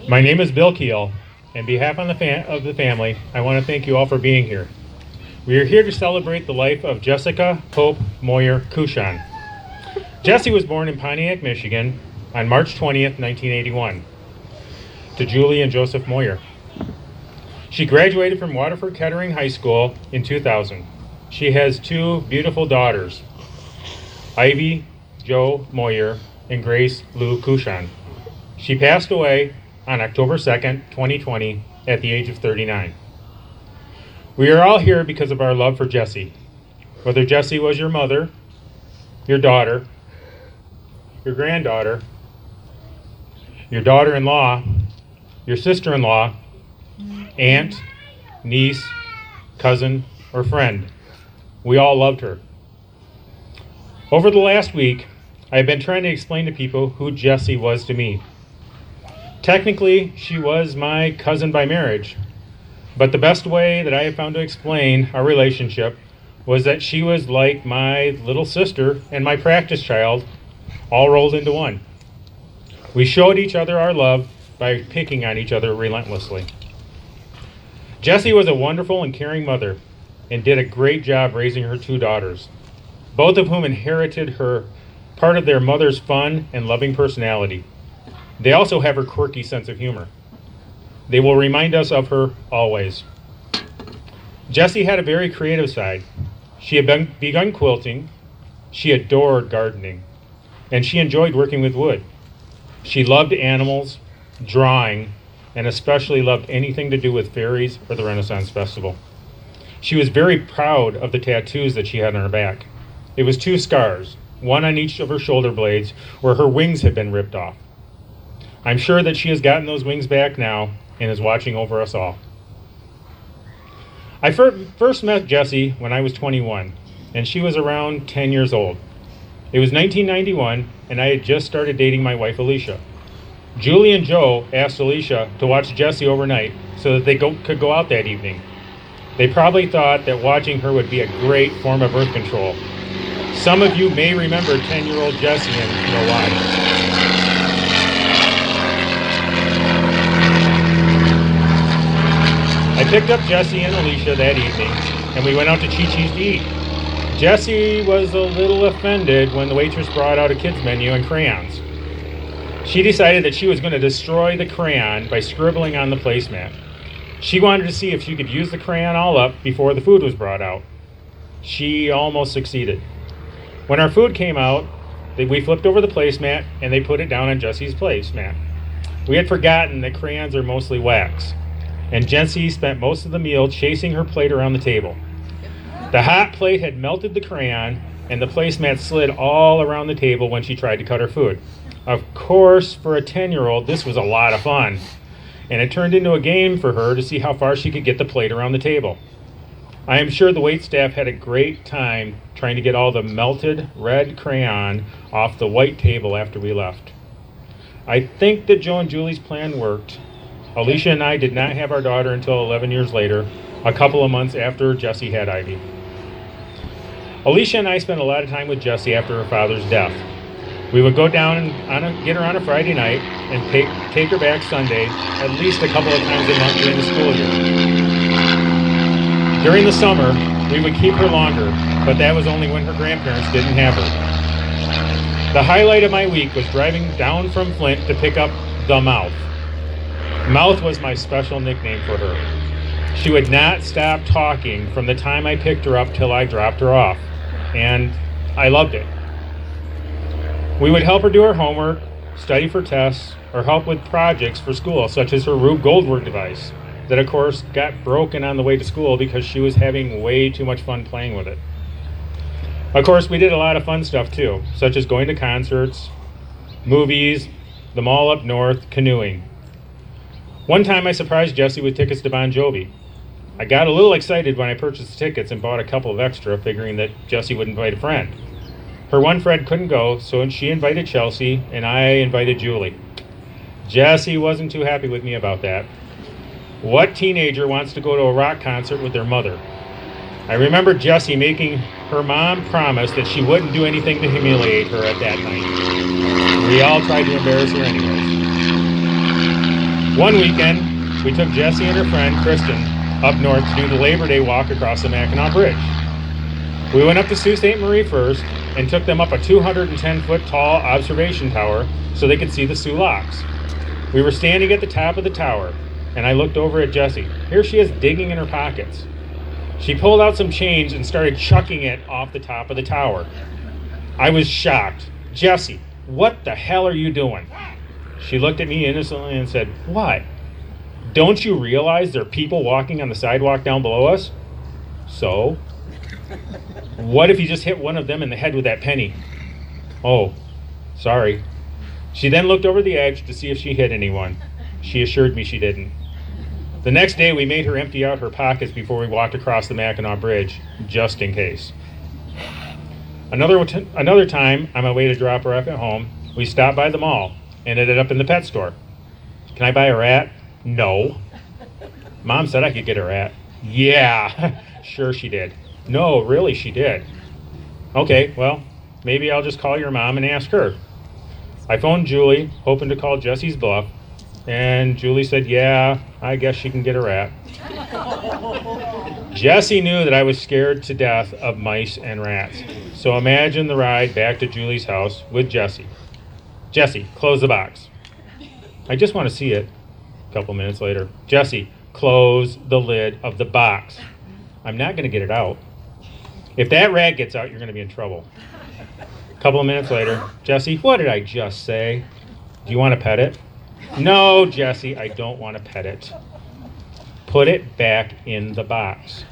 My name is Bill Kuehl. On behalf of the family, I want to thank you all for being here. We are here to celebrate the life of Jessica Hope Moyer Kuchon. Jessi was born in Pontiac, Michigan on March 20th, 1981, to Julie and Joseph Moyer. She graduated from Waterford Kettering High School in 2000. She has two beautiful daughters, Ivy Jo Moyer and Grace Lou Kuchon. She passed away on October 2nd, 2020, at the age of 39. We are all here because of our love for Jessi. Whether Jessi was your mother, your daughter, your granddaughter, your daughter-in-law, your sister-in-law, aunt, niece, cousin, or friend, we all loved her. Over the last week, I have been trying to explain to people who Jessi was to me. Technically, she was my cousin by marriage, but the best way that I have found to explain our relationship was that she was like my little sister and my practice child, all rolled into one. We showed each other our love by picking on each other relentlessly. Jessi was a wonderful and caring mother and did a great job raising her two daughters, both of whom inherited her part of their mother's fun and loving personality. They also have her quirky sense of humor. They will remind us of her always. Jessi had a very creative side. She had begun quilting, she adored gardening, and she enjoyed working with wood. She loved animals, drawing, and especially loved anything to do with fairies or the Renaissance Festival. She was very proud of the tattoos that she had on her back. It was two scars, one on each of her shoulder blades where her wings had been ripped off. I'm sure that she has gotten those wings back now and is watching over us all. I first met Jessi when I was 21, and she was around 10 years old. It was 1991, and I had just started dating my wife, Alicia. Julie and Joe asked Alicia to watch Jessi overnight so that they could go out that evening. They probably thought that watching her would be a great form of birth control. Some of you may remember 10-year-old Jessi and know why. I picked up Jessi and Alicia that evening, and we went out to Chi-Chi's to eat. Jessi was a little offended when the waitress brought out a kids menu and crayons. She decided that she was going to destroy the crayon by scribbling on the placemat. She wanted to see if she could use the crayon all up before the food was brought out. She almost succeeded. When our food came out, we flipped over the placemat and they put it down on Jessi's placemat. We had forgotten that crayons are mostly wax, and Jessi spent most of the meal chasing her plate around the table. The hot plate had melted the crayon, and the placemat slid all around the table when she tried to cut her food. Of course, for a 10-year-old, this was a lot of fun, and it turned into a game for her to see how far she could get the plate around the table. I am sure the waitstaff had a great time trying to get all the melted red crayon off the white table after we left. I think that Joe and Julie's plan worked. Alicia and I did not have our daughter until 11 years later, a couple of months after Jessi had Ivy. Alicia and I spent a lot of time with Jessi after her father's death. We would go down and get her on a Friday night and take her back Sunday, at least a couple of times a month during the school year. During the summer, we would keep her longer, but that was only when her grandparents didn't have her. The highlight of my week was driving down from Flint to pick up the Mouth. Mouth was my special nickname for her. She would not stop talking from the time I picked her up till I dropped her off, and I loved it. We would help her do her homework, study for tests, or help with projects for school, such as her Rube Goldberg device, that of course got broken on the way to school because she was having way too much fun playing with it. Of course, we did a lot of fun stuff too, such as going to concerts, movies, the mall up north, canoeing. One time I surprised Jessi with tickets to Bon Jovi. I got a little excited when I purchased the tickets and bought a couple of extra, figuring that Jessi would invite a friend. Her one friend couldn't go, so she invited Chelsea, and I invited Julie. Jessi wasn't too happy with me about that. What teenager wants to go to a rock concert with their mother? I remember Jessi making her mom promise that she wouldn't do anything to humiliate her at that night. We all tried to embarrass her anyways. One weekend, we took Jessi and her friend, Kristen, up north to do the Labor Day walk across the Mackinac Bridge. We went up to Sault Ste. Marie first and took them up a 210-foot tall observation tower so they could see the Soo Locks. We were standing at the top of the tower, and I looked over at Jessi. Here she is digging in her pockets. She pulled out some change and started chucking it off the top of the tower. I was shocked. Jessi, what the hell are you doing? She looked at me innocently and said, what? Don't you realize there are people walking on the sidewalk down below us? So? What if you just hit one of them in the head with that penny? Oh, sorry. She then looked over the edge to see if she hit anyone. She assured me she didn't. The next day, we made her empty out her pockets before we walked across the Mackinac Bridge, just in case. Another time, on my way to drop her off at home, we stopped by the mall and ended up in the pet store. Can I buy a rat? No. Mom said I could get a rat. Yeah, sure she did. No, really, she did. Okay, well, maybe I'll just call your mom and ask her. I phoned Julie, hoping to call Jessi's bluff, and Julie said, yeah, I guess she can get a rat. Jessi knew that I was scared to death of mice and rats. So imagine the ride back to Julie's house with Jessi. Jessi, close the box. I just want to see it. A couple minutes later, Jessi, close the lid of the box. I'm not going to get it out. If that rat gets out, you're going to be in trouble. A couple of minutes later, Jessi, what did I just say? Do you want to pet it? No, Jessi, I don't want to pet it. Put it back in the box.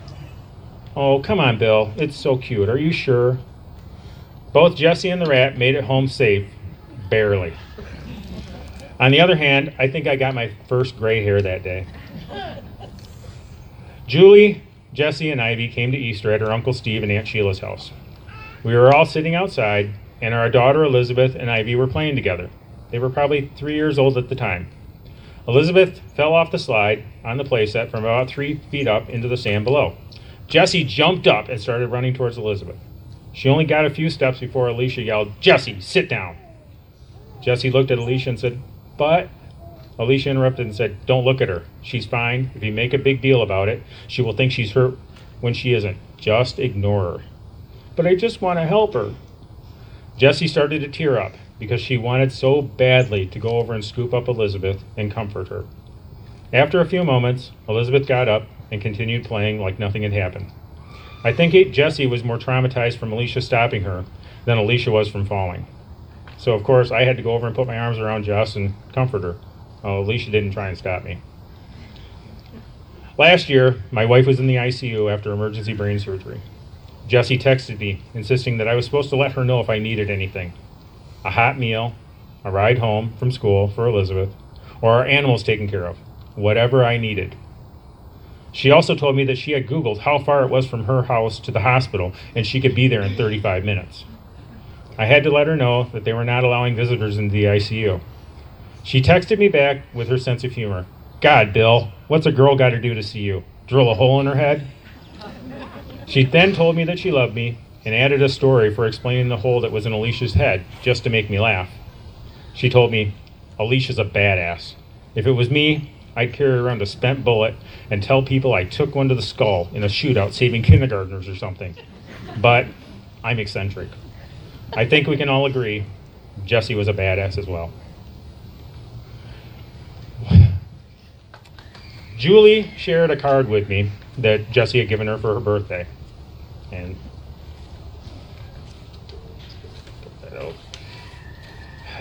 Oh, come on, Bill. It's so cute. Are you sure? Both Jessi and the rat made it home safe. Barely. On the other hand, I think I got my first gray hair that day. Julie, Jessi, and Ivy came to Easter at her Uncle Steve and Aunt Sheila's house. We were all sitting outside, and our daughter Elizabeth and Ivy were playing together. They were probably 3 years old at the time. Elizabeth fell off the slide on the playset from about 3 feet up into the sand below. Jessi jumped up and started running towards Elizabeth. She only got a few steps before Alicia yelled, Jessi, sit down. Jessi looked at Alicia and said, but? Alicia interrupted and said, don't look at her. She's fine. If you make a big deal about it, she will think she's hurt when she isn't. Just ignore her. But I just want to help her. Jessi started to tear up because she wanted so badly to go over and scoop up Elizabeth and comfort her. After a few moments, Elizabeth got up and continued playing like nothing had happened. I think Jessi was more traumatized from Alicia stopping her than Alicia was from falling. So, of course, I had to go over and put my arms around Jess and comfort her. Alicia didn't try and stop me. Last year, my wife was in the ICU after emergency brain surgery. Jessi texted me, insisting that I was supposed to let her know if I needed anything. A hot meal, a ride home from school for Elizabeth, or our animals taken care of. Whatever I needed. She also told me that she had Googled how far it was from her house to the hospital, and she could be there in 35 minutes. I had to let her know that they were not allowing visitors into the ICU. She texted me back with her sense of humor. God, Bill, what's a girl got to do to see you? Drill a hole in her head? She then told me that she loved me and added a story for explaining the hole that was in Alicia's head, just to make me laugh. She told me, Alicia's a badass. If it was me, I'd carry around a spent bullet and tell people I took one to the skull in a shootout saving kindergartners or something. But I'm eccentric. I think we can all agree Jessi was a badass as well. Julie shared a card with me that Jessi had given her for her birthday. And get that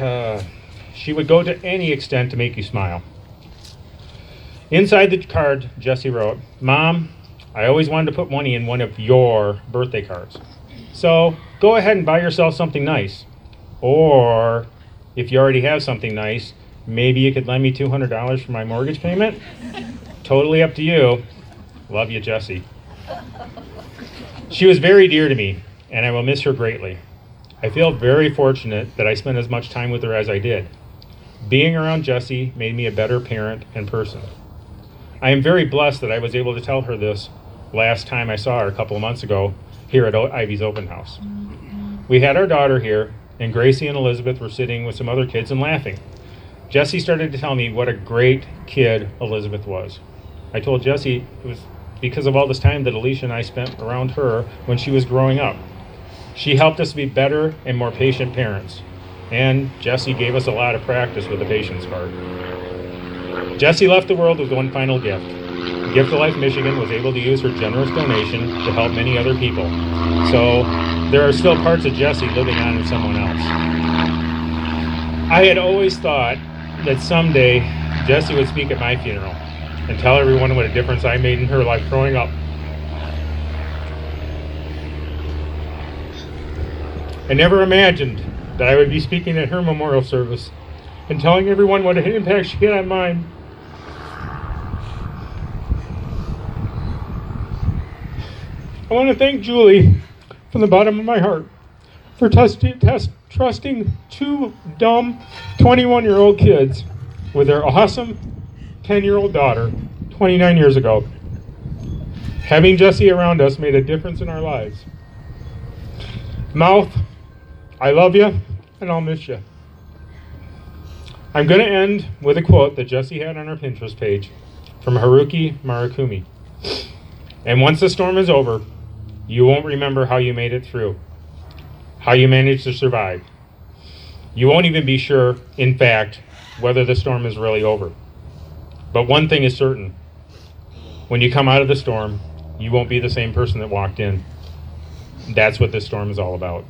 out. She would go to any extent to make you smile. Inside the card, Jessi wrote, Mom, I always wanted to put money in one of your birthday cards. So go ahead and buy yourself something nice. Or if you already have something nice, maybe you could lend me $200 for my mortgage payment? Totally up to you. Love you, Jessi. She was very dear to me, and I will miss her greatly. I feel very fortunate that I spent as much time with her as I did. Being around Jessi made me a better parent and person. I am very blessed that I was able to tell her this last time I saw her a couple of months ago here at Ivy's open house. We had our daughter here, and Gracie and Elizabeth were sitting with some other kids and laughing. Jessi started to tell me what a great kid Elizabeth was. I told Jessi it was because of all this time that Alicia and I spent around her when she was growing up. She helped us be better and more patient parents. And Jessi gave us a lot of practice with the patience part. Jessi left the world with one final gift. Gift to Life Michigan was able to use her generous donation to help many other people. So there are still parts of Jessi living on in someone else. I had always thought that someday Jessi would speak at my funeral and tell everyone what a difference I made in her life growing up. I never imagined that I would be speaking at her memorial service and telling everyone what an impact she had on mine. I want to thank Julie from the bottom of my heart for trusting two dumb 21-year-old kids with their awesome 10-year-old daughter 29 years ago. Having Jessi around us made a difference in our lives. Mouth, I love you, and I'll miss you. I'm going to end with a quote that Jessi had on her Pinterest page from Haruki Murakami. And once the storm is over, you won't remember how you made it through, how you managed to survive. You won't even be sure, in fact, whether the storm is really over. But one thing is certain. When you come out of the storm, you won't be the same person that walked in. That's what this storm is all about.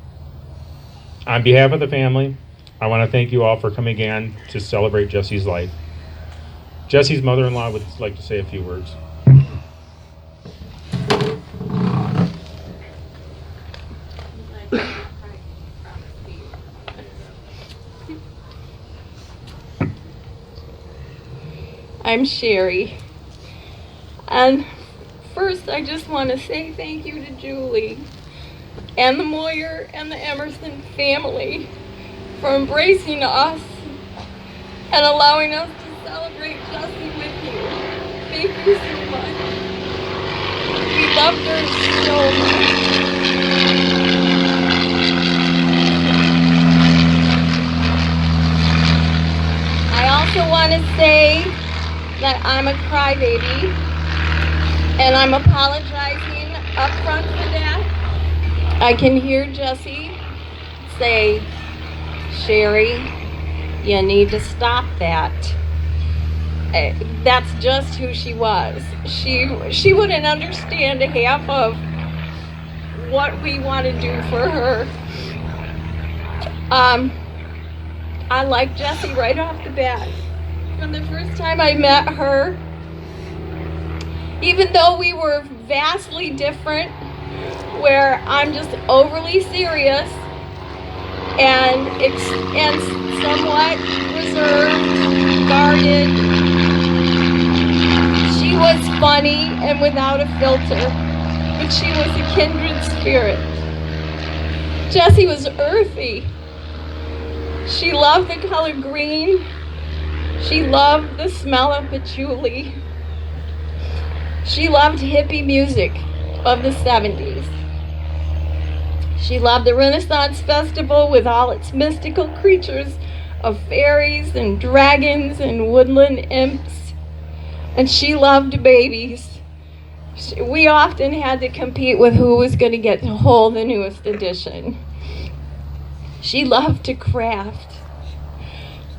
On behalf of the family, I want to thank you all for coming again to celebrate Jessi's life. Jessi's mother-in-law would like to say a few words. I'm Sherry. And first, I just want to say thank you to Julie and the Moyer and the Emerson family for embracing us and allowing us to celebrate Jessi with you. Thank you so much. We loved her so much. I also want to say that I'm a crybaby, and I'm apologizing up front for that. I can hear Jessi say, Sherry, you need to stop that. That's just who she was. She wouldn't understand a half of what we want to do for her. I like Jessi right off the bat. From the first time I met her, even though we were vastly different, where I'm just overly serious and somewhat reserved, guarded, she was funny and without a filter, but she was a kindred spirit. Jessi was earthy. She loved the color green. She loved the smell of patchouli. She loved hippie music of the 70s. She loved the Renaissance Festival with all its mystical creatures of fairies and dragons and woodland imps. And she loved babies. We often had to compete with who was going to get to hold the newest edition. She loved to craft.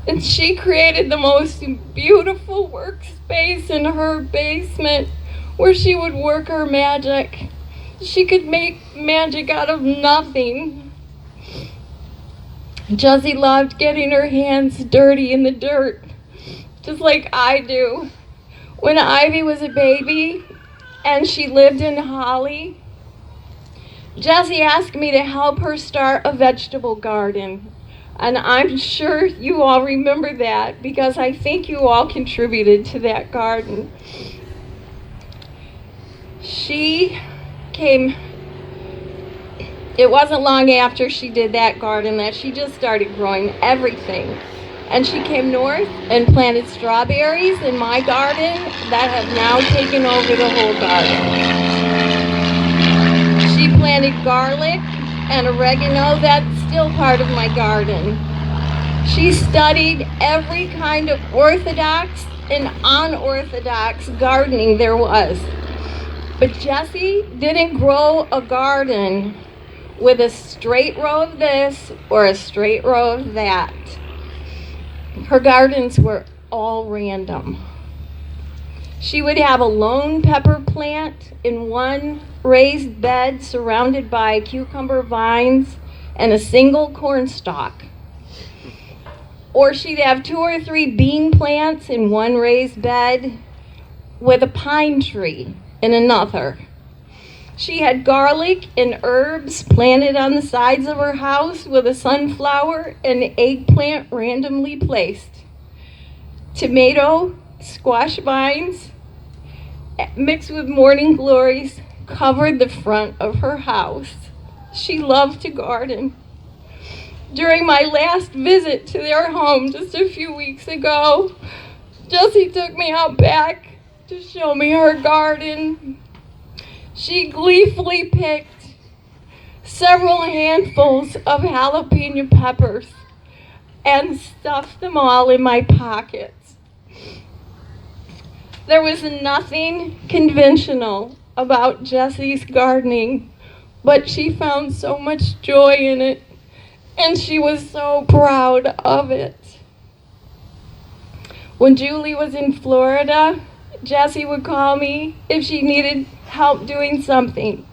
And she created the most beautiful workspace in her basement where she would work her magic. She could make magic out of nothing. Jessi loved getting her hands dirty in the dirt, just like I do. When Ivy was a baby and she lived in Holly, Jessi asked me to help her start a vegetable garden. And I'm sure you all remember that because I think you all contributed to that garden. It wasn't long after she did that garden that she just started growing everything. And she came north and planted strawberries in my garden that have now taken over the whole garden. She planted garlic and oregano that's still part of my garden. She studied every kind of orthodox and unorthodox gardening there was. But Jessi didn't grow a garden with a straight row of this or a straight row of that. Her gardens were all random. She would have a lone pepper plant in one raised bed surrounded by cucumber vines and a single corn stalk. Or she'd have 2 or 3 bean plants in one raised bed with a pine tree in another. She had garlic and herbs planted on the sides of her house with a sunflower and eggplant randomly placed. Tomato, squash vines, mixed with morning glories, covered the front of her house. She loved to garden. During my last visit to their home just a few weeks ago, Jessi took me out back to show me her garden. She gleefully picked several handfuls of jalapeno peppers and stuffed them all in my pockets. There was nothing conventional about Jessi's gardening, but she found so much joy in it, and she was so proud of it. When Julie was in Florida, Jessi would call me if she needed help doing something.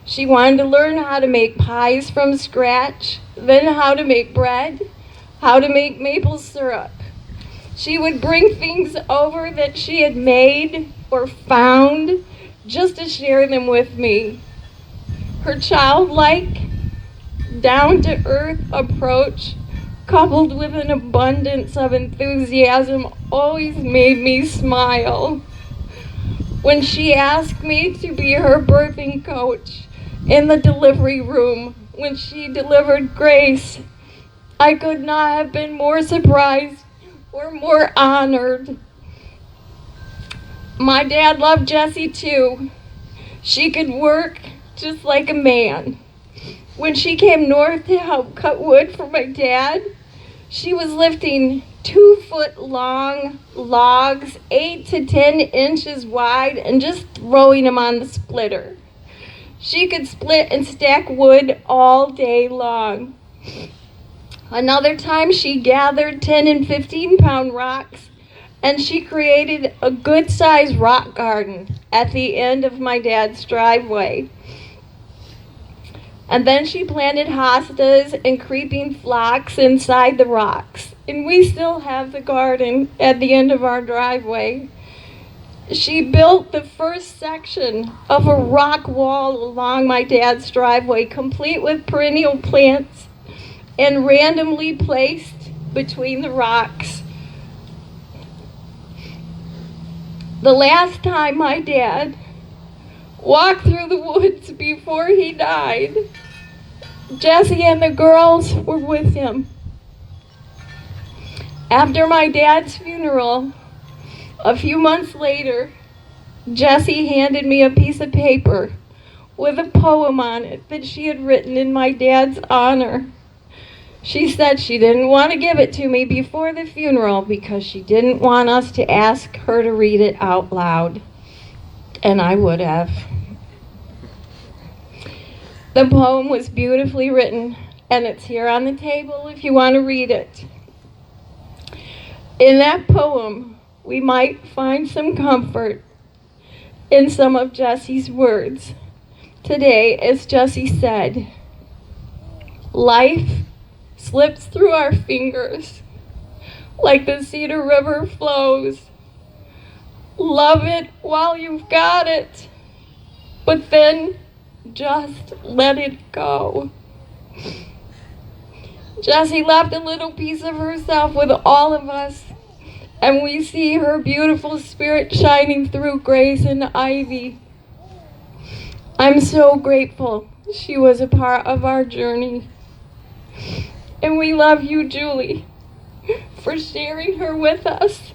She wanted to learn how to make pies from scratch, then how to make bread, how to make maple syrup. She would bring things over that she had made or found just to share them with me. Her childlike, down-to-earth approach, coupled with an abundance of enthusiasm, always made me smile. When she asked me to be her birthing coach in the delivery room when she delivered Grace, I could not have been more surprised or more honored. My dad loved Jessi too. She could work just like a man. When she came north to help cut wood for my dad, she was lifting 2-foot-long logs, 8 to 10 inches wide, and just throwing them on the splitter. She could split and stack wood all day long. Another time she gathered 10 and 15-pound rocks, and she created a good-sized rock garden at the end of my dad's driveway. And then she planted hostas and creeping phlox inside the rocks. And we still have the garden at the end of our driveway. She built the first section of a rock wall along my dad's driveway, complete with perennial plants and randomly placed between the rocks. The last time my dad walked through the woods before he died, Jessi and the girls were with him. After my dad's funeral, a few months later, Jessi handed me a piece of paper with a poem on it that she had written in my dad's honor. She said she didn't want to give it to me before the funeral because she didn't want us to ask her to read it out loud. And I would have. The poem was beautifully written, and it's here on the table if you want to read it. In that poem, we might find some comfort in some of Jessi's words. Today, as Jessi said, life slips through our fingers like the Cedar River flows. Love it while you've got it, but then just let it go. Jessi left a little piece of herself with all of us, and we see her beautiful spirit shining through Grace and Ivy. I'm so grateful she was a part of our journey. And we love you, Julie, for sharing her with us.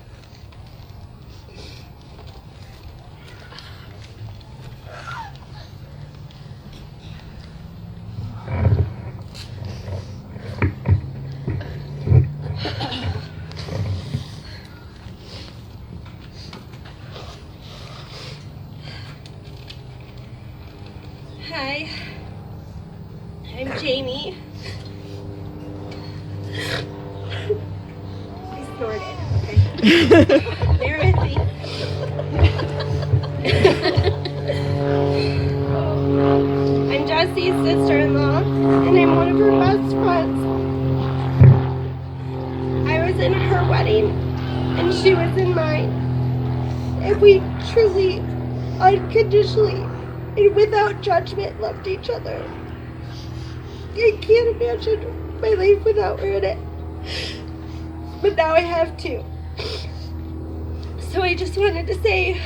Bear with me. I'm Jessi's sister-in-law, and I'm one of her best friends. I was in her wedding, and she was in mine. And we truly, unconditionally, and without judgment, loved each other. I can't imagine my life without her in it. But now I have to. So I just wanted to say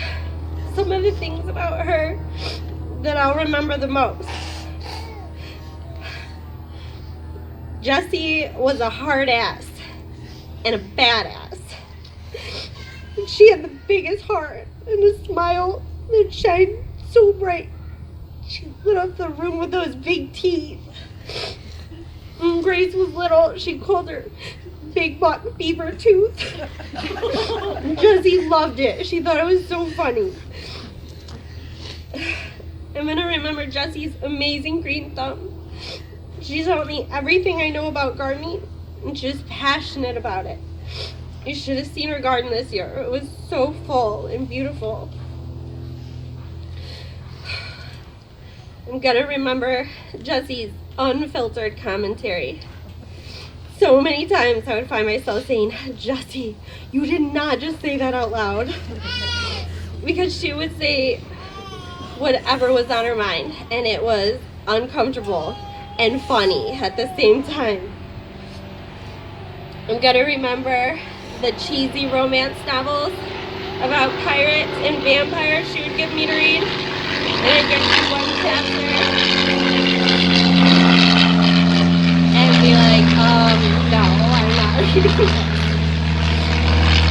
some of the things about her that I'll remember the most. Jessi was a hard ass and a badass. She had the biggest heart and a smile that shined so bright. She lit up the room with those big teeth. When Grace was little, she called her Big Buck Beaver Tooth. Jessi loved it. She thought it was so funny. I'm gonna remember Jessi's amazing green thumb. She taught me everything I know about gardening, and she's passionate about it. You should have seen her garden this year. It was so full and beautiful. I'm gonna remember Jessi's unfiltered commentary. So many times I would find myself saying, Jessi, you did not just say that out loud. Because she would say whatever was on her mind, and it was uncomfortable and funny at the same time. I'm gonna remember the cheesy romance novels about pirates and vampires she would give me to read. And I'd get through one chapter and be like, no, I'm not reading that.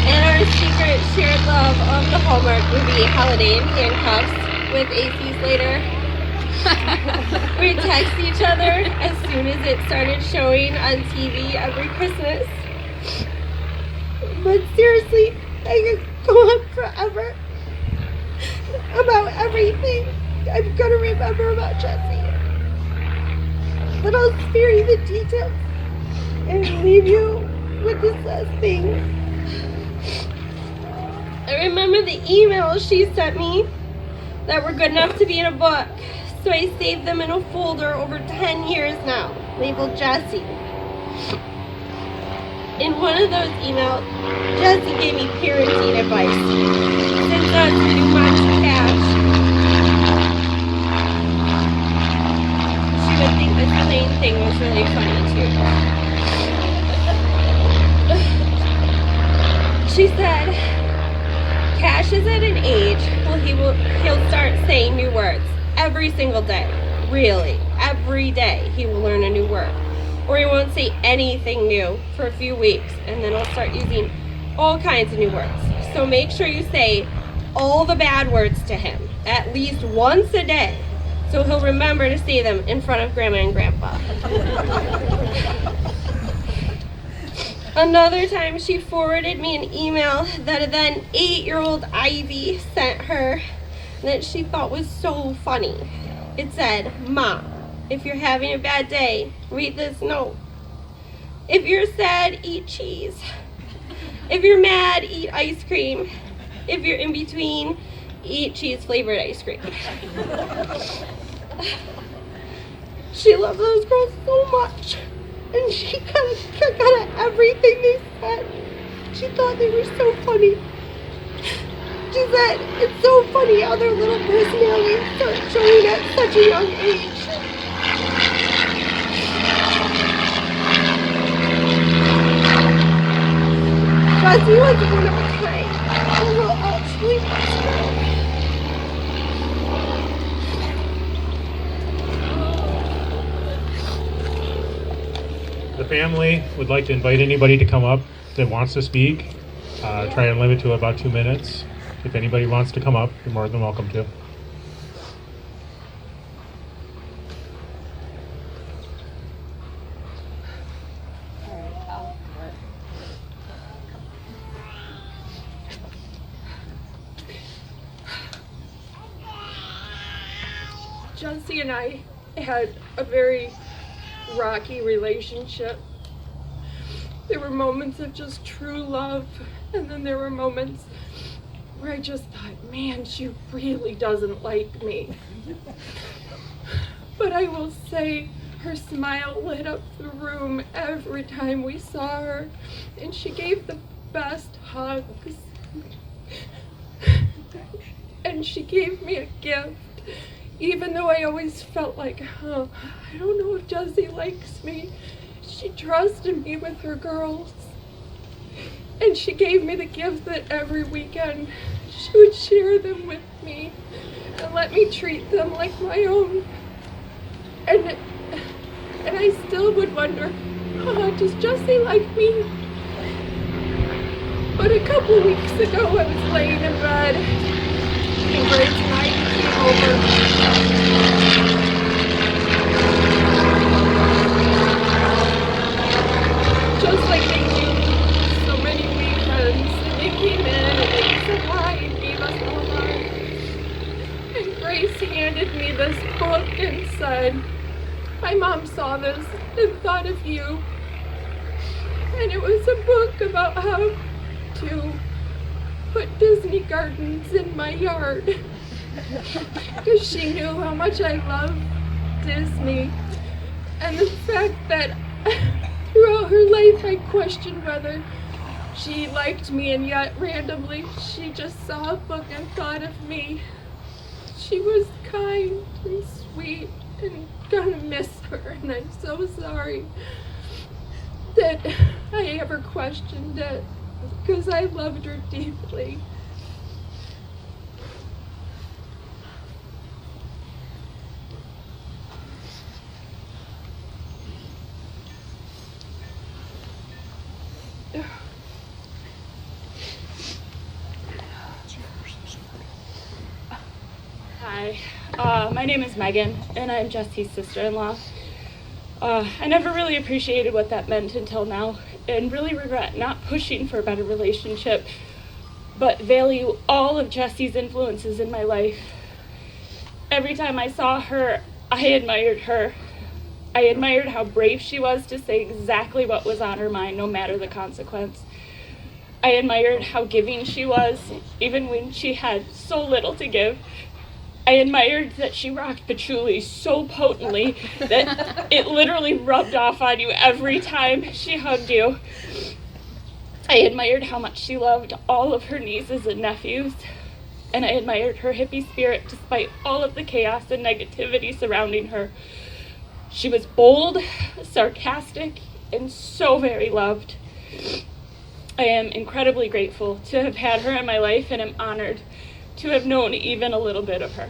And our secret shared love of the Hallmark movie Holiday in Handcuffs with AC Slater. We'd text each other as soon as it started showing on TV every Christmas. But seriously, I could go on forever about everything I'm gonna remember about Jessi. But I'll spare you the details and leave you with this last thing. I remember the emails she sent me that were good enough to be in a book. So I saved them in a folder over 10 years now, labeled Jessi. In one of those emails, Jessi gave me parenting advice. Since I was a new mom to Cash, she would think this plain thing was really funny too. She said, Cash is at an age where he'll start saying new words every single day. Really, every day he will learn a new word. Or he won't say anything new for a few weeks, and then he'll start using all kinds of new words. So make sure you say all the bad words to him at least once a day, so he'll remember to say them in front of Grandma and Grandpa. Another time she forwarded me an email that a then 8-year-old Ivy sent her that she thought was so funny. It said, Mom, if you're having a bad day, read this note. If you're sad, eat cheese. If you're mad, eat ice cream. If you're in between, eat cheese-flavored ice cream. She loved those girls so much, and she got a kick out of everything they said. She thought they were so funny. She said, it's so funny how their little personalities start showing at such a young age. Jessi was one of a kind, and we'll all truly miss her. The family would like to invite anybody to come up that wants to speak. Try and limit to about 2 minutes. If anybody wants to come up, you're more than welcome to. Jessi and I had a very rocky relationship. There were moments of just true love And then there were moments where I just thought, man, she really doesn't like me. But I will say, her smile lit up the room every time we saw her, and she gave the best hugs. And she gave me a gift, even though I always felt like, I don't know if Jessi likes me. She trusted me with her girls. And she gave me the gift that every weekend she would share them with me and let me treat them like my own. And I still would wonder, does Jessi like me? But a couple weeks ago I was laying in bed and Grace and I came over. Just like they do so many weekends. They came in and they said hi and gave us a hug. And Grace handed me this book and said, my mom saw this and thought of you. And it was a book about how to put Disney gardens in my yard. Because she knew how much I loved Disney. And the fact that throughout her life I questioned whether she liked me, and yet randomly she just saw a book and thought of me. She was kind and sweet, and gonna miss her, and I'm so sorry that I ever questioned it, because I loved her deeply. Hi, my name is Megan, and I'm Jessi's sister-in-law. I never really appreciated what that meant until now, and really regret not pushing for a better relationship, but value all of Jessi's influences in my life. Every time I saw her, I admired her. I admired how brave she was to say exactly what was on her mind, no matter the consequence. I admired how giving she was, even when she had so little to give. I admired that she rocked patchouli so potently that it literally rubbed off on you every time she hugged you. I admired how much she loved all of her nieces and nephews. And I admired her hippie spirit despite all of the chaos and negativity surrounding her. She was bold, sarcastic, and so very loved. I am incredibly grateful to have had her in my life, and am honored to have known even a little bit of her.